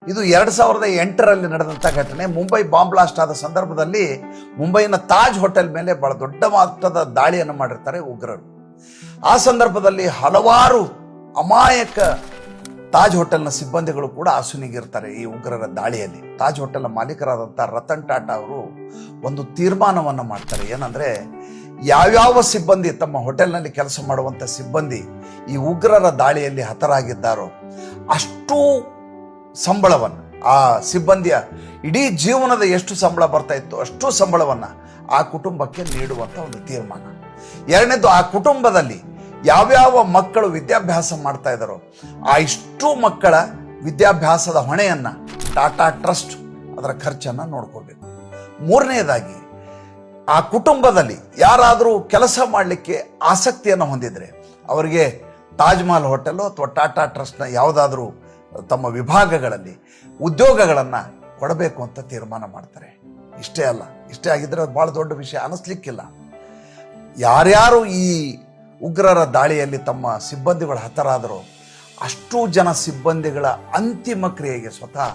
ಇದು 2008ರಲ್ಲಿ ನಡೆದಂಥ ಘಟನೆ. ಮುಂಬೈ ಬಾಂಬ್ ಬ್ಲಾಸ್ಟ್ ಆದ ಸಂದರ್ಭದಲ್ಲಿ ಮುಂಬೈನ ತಾಜ್ ಹೋಟೆಲ್ ಮೇಲೆ ಬಹಳ ದೊಡ್ಡ ಮಟ್ಟದ ದಾಳಿಯನ್ನು ಮಾಡಿರ್ತಾರೆ ಉಗ್ರರು. ಆ ಸಂದರ್ಭದಲ್ಲಿ ಹಲವಾರು ಅಮಾಯಕ ತಾಜ್ ಹೋಟೆಲ್ನ ಸಿಬ್ಬಂದಿಗಳು ಕೂಡ ಆಸುನಿಗಿರ್ತಾರೆ ಈ ಉಗ್ರರ ದಾಳಿಯಲ್ಲಿ. ತಾಜ್ ಹೋಟೆಲ್ನ ಮಾಲೀಕರಾದಂಥ ರತನ್ ಟಾಟಾ ಅವರು ಒಂದು ತೀರ್ಮಾನವನ್ನು ಮಾಡ್ತಾರೆ. ಏನಂದರೆ, ಯಾವ್ಯಾವ ಸಿಬ್ಬಂದಿ, ತಮ್ಮ ಹೋಟೆಲ್ನಲ್ಲಿ ಕೆಲಸ ಮಾಡುವಂಥ ಸಿಬ್ಬಂದಿ ಈ ಉಗ್ರರ ದಾಳಿಯಲ್ಲಿ ಹತರಾಗಿದ್ದಾರೋ ಅಷ್ಟೂ ಸಂಬಳವನ್ನು, ಆ ಸಿಬ್ಬಂದಿಯ ಇಡೀ ಜೀವನದ ಎಷ್ಟು ಸಂಬಳ ಬರ್ತಾ ಇತ್ತು ಅಷ್ಟು ಸಂಬಳವನ್ನು ಆ ಕುಟುಂಬಕ್ಕೆ ನೀಡುವಂಥ ಒಂದು ತೀರ್ಮಾನ. ಎರಡನೇದು, ಆ ಕುಟುಂಬದಲ್ಲಿ ಯಾವ್ಯಾವ ಮಕ್ಕಳು ವಿದ್ಯಾಭ್ಯಾಸ ಮಾಡ್ತಾ ಇದ್ದಾರೋ ಆ ಇಷ್ಟು ಮಕ್ಕಳ ವಿದ್ಯಾಭ್ಯಾಸದ ಹೊಣೆಯನ್ನು ಟಾಟಾ ಟ್ರಸ್ಟ್ ಅದರ ಖರ್ಚನ್ನು ನೋಡ್ಕೋಬೇಕು. ಮೂರನೇದಾಗಿ, ಆ ಕುಟುಂಬದಲ್ಲಿ ಯಾರಾದರೂ ಕೆಲಸ ಮಾಡಲಿಕ್ಕೆ ಆಸಕ್ತಿಯನ್ನು ಹೊಂದಿದರೆ ಅವರಿಗೆ ತಾಜ್ ಮಹಲ್ ಹೋಟೆಲು ಅಥವಾ ಟಾಟಾ ಟ್ರಸ್ಟ್ನ ಯಾವುದಾದ್ರೂ ತಮ್ಮ ವಿಭಾಗಗಳಲ್ಲಿ ಉದ್ಯೋಗಗಳನ್ನು ಕೊಡಬೇಕು ಅಂತ ತೀರ್ಮಾನ ಮಾಡ್ತಾರೆ. ಇಷ್ಟೇ ಅಲ್ಲ, ಇಷ್ಟೇ ಆಗಿದ್ದರೆ ಅದು ಭಾಳ ದೊಡ್ಡ ವಿಷಯ ಅನ್ನಿಸ್ಲಿಕ್ಕಿಲ್ಲ. ಯಾರ್ಯಾರು ಈ ಉಗ್ರರ ದಾಳಿಯಲ್ಲಿ ತಮ್ಮ ಸಿಬ್ಬಂದಿಗಳು ಹತರಾದರೋ ಅಷ್ಟೂ ಜನ ಸಿಬ್ಬಂದಿಗಳ ಅಂತಿಮ ಕ್ರಿಯೆಗೆ ಸ್ವತಃ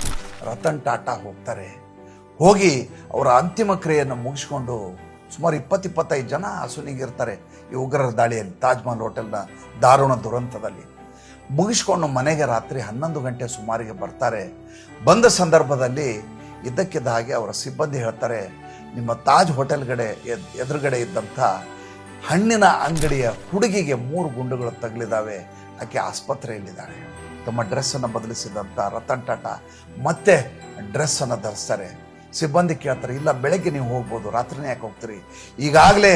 ರತನ್ ಟಾಟಾ ಹೋಗ್ತಾರೆ. ಹೋಗಿ ಅವರ ಅಂತಿಮ ಕ್ರಿಯೆಯನ್ನು ಮುಗಿಸ್ಕೊಂಡು ಸುಮಾರು 20-25 ಜನ ಹಸುನಿಗಿರ್ತಾರೆ ಈ ಉಗ್ರರ ದಾಳಿಯಲ್ಲಿ, ತಾಜ್ ಮಹಲ್ ಹೋಟೆಲ್ನ ದಾರುಣ ದುರಂತದಲ್ಲಿ. ಮುಗಿಸ್ಕೊಂಡು ಮನೆಗೆ ರಾತ್ರಿ 11 ಗಂಟೆ ಸುಮಾರಿಗೆ ಬರ್ತಾರೆ. ಬಂದ ಸಂದರ್ಭದಲ್ಲಿ ಇದ್ದಕ್ಕಿದ್ದ ಹಾಗೆ ಅವರ ಸಿಬ್ಬಂದಿ ಹೇಳ್ತಾರೆ, ನಿಮ್ಮ ತಾಜ್ ಹೋಟೆಲ್ಗಡೆ ಎದುರುಗಡೆ ಇದ್ದಂಥ ಹಣ್ಣಿನ ಅಂಗಡಿಯ ಹುಡುಗಿಗೆ 3 ಗುಂಡುಗಳು ತಗಲಿದ್ದಾವೆ, ಆಕೆ ಆಸ್ಪತ್ರೆಯಲ್ಲಿದ್ದಾಳೆ. ತಮ್ಮ ಡ್ರೆಸ್ಸನ್ನು ಬದಲಿಸಿದಂಥ ರತನ್ ಟಾಟಾ ಮತ್ತೆ ಡ್ರೆಸ್ಸನ್ನು ಧರಿಸ್ತಾರೆ. ಸಿಬ್ಬಂದಿ ಕೇಳ್ತಾರೆ, ಇಲ್ಲ ಬೆಳಗ್ಗೆ ನೀವು ಹೋಗ್ಬೋದು, ರಾತ್ರಿನೇ ಯಾಕೆ ಹೋಗ್ತೀರಿ? ಈಗಾಗಲೇ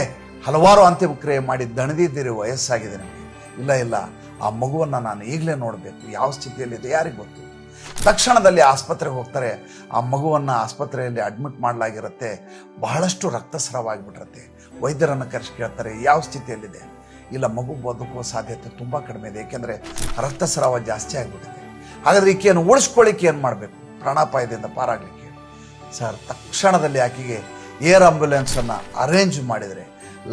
ಹಲವಾರು ಅಂತಿಮ ಕ್ರಿಯೆ ಮಾಡಿ ದಣಿದಿದ್ದೀರಿ, ವಯಸ್ಸಾಗಿದೆ ನಿಮಗೆ. ಇಲ್ಲ, ಆ ಮಗುವನ್ನು ನಾನು ಈಗಲೇ ನೋಡಬೇಕು, ಯಾವ ಸ್ಥಿತಿಯಲ್ಲಿದೆ ಯಾರಿಗೆ ಗೊತ್ತು. ತಕ್ಷಣದಲ್ಲಿ ಆಸ್ಪತ್ರೆಗೆ ಹೋಗ್ತಾರೆ. ಆ ಮಗುವನ್ನು ಆಸ್ಪತ್ರೆಯಲ್ಲಿ ಅಡ್ಮಿಟ್ ಮಾಡಲಾಗಿರುತ್ತೆ. ಬಹಳಷ್ಟು ರಕ್ತಸ್ರಾವಾಗಿಬಿಟ್ಟಿರುತ್ತೆ. ವೈದ್ಯರನ್ನು ಕರೆಸಿ ಕೇಳ್ತಾರೆ, ಯಾವ ಸ್ಥಿತಿಯಲ್ಲಿದೆ? ಇಲ್ಲ, ಮಗು ಬದುಕುವ ಸಾಧ್ಯತೆ ತುಂಬ ಕಡಿಮೆ ಇದೆ, ಏಕೆಂದರೆ ರಕ್ತಸ್ರಾವ ಜಾಸ್ತಿ ಆಗಿಬಿಟ್ಟಿದೆ. ಹಾಗಾದರೆ ಈಕೆಯನ್ನು ಉಳಿಸ್ಕೊಳ್ಳಿಕ್ಕೆ ಏನು ಮಾಡಬೇಕು? ಪ್ರಾಣಾಪಾಯದಿಂದ ಪಾರಾಗಲಿಕ್ಕೆ ಸರ್, ತಕ್ಷಣದಲ್ಲಿ ಆಕೆಗೆ ಏರ್ ಆಂಬ್ಯುಲೆನ್ಸನ್ನು ಅರೇಂಜ್ ಮಾಡಿದರೆ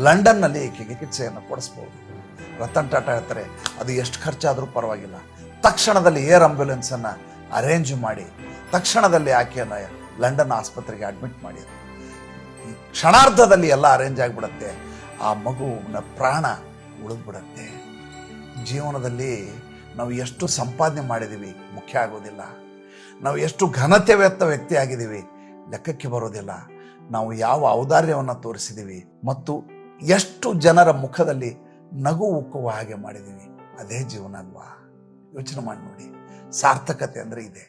ಲಂಡನ್ನಲ್ಲಿ ಈಕೆಗೆ ಚಿಕಿತ್ಸೆಯನ್ನು ಕೊಡಿಸ್ಬೋದು. ರತನ್ ಟಾಟಾ ಹೇಳ್ತಾರೆ, ಅದು ಎಷ್ಟು ಖರ್ಚಾದರೂ ಪರವಾಗಿಲ್ಲ, ತಕ್ಷಣದಲ್ಲಿ ಏರ್ ಆಂಬ್ಯುಲೆನ್ಸನ್ನು ಅರೇಂಜ್ ಮಾಡಿ ತಕ್ಷಣದಲ್ಲಿ ಆಕೆಯನ್ನು ಲಂಡನ್ ಆಸ್ಪತ್ರೆಗೆ ಅಡ್ಮಿಟ್ ಮಾಡಿದರು. ಈ ಕ್ಷಣಾರ್ಧದಲ್ಲಿ ಎಲ್ಲ ಅರೇಂಜ್ ಆಗಿಬಿಡತ್ತೆ. ಆ ಮಗುವಿನ ಪ್ರಾಣ ಉಳಿದ್ಬಿಡತ್ತೆ. ಜೀವನದಲ್ಲಿ ನಾವು ಎಷ್ಟು ಸಂಪಾದನೆ ಮಾಡಿದ್ದೀವಿ ಮುಖ್ಯ ಆಗೋದಿಲ್ಲ. ನಾವು ಎಷ್ಟು ಘನತೆವೆತ್ತ ವ್ಯಕ್ತಿ ಆಗಿದ್ದೀವಿ ಲೆಕ್ಕಕ್ಕೆ ಬರೋದಿಲ್ಲ. ನಾವು ಯಾವ ಔದಾರ್ಯವನ್ನು ತೋರಿಸಿದ್ದೀವಿ ಮತ್ತು ಎಷ್ಟು ಜನರ ಮುಖದಲ್ಲಿ ನಗು ಉಕ್ಕುವ ಹಾಗೆ ಮಾಡಿದ್ದೀವಿ, ಅದೇ ಜೀವನ ಅಲ್ವಾ? ಯೋಚನೆ ಮಾಡಿ ನೋಡಿ. ಸಾರ್ಥಕತೆ ಅಂದರೆ ಇದೆ.